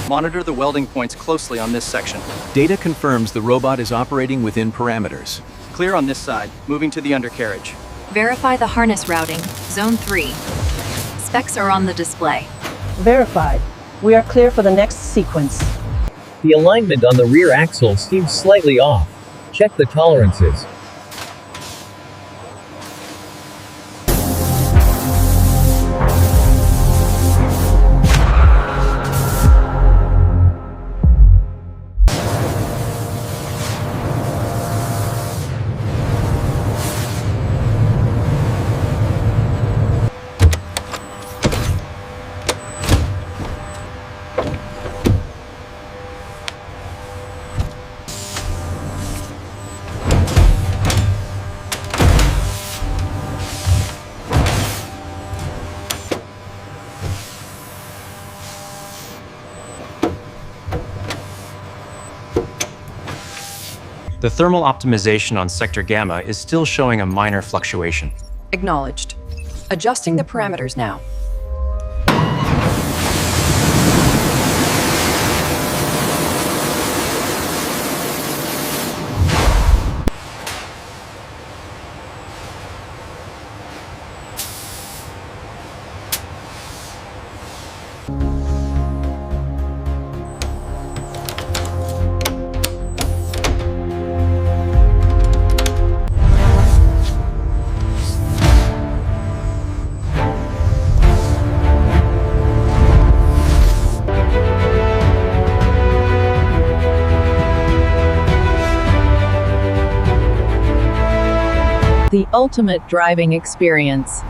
Monitor the welding points closely on this section. Data confirms the robot is operating within parameters. Clear on this side, moving to the undercarriage. Verify the harness routing, Zone 3. Specs are on the display. Verified. We are clear for the next sequence. The alignment on the rear axle seems slightly off. Check the tolerances. The thermal optimization on sector gamma is still showing a minor fluctuation. Acknowledged. Adjusting the parameters now. The ultimate driving experience.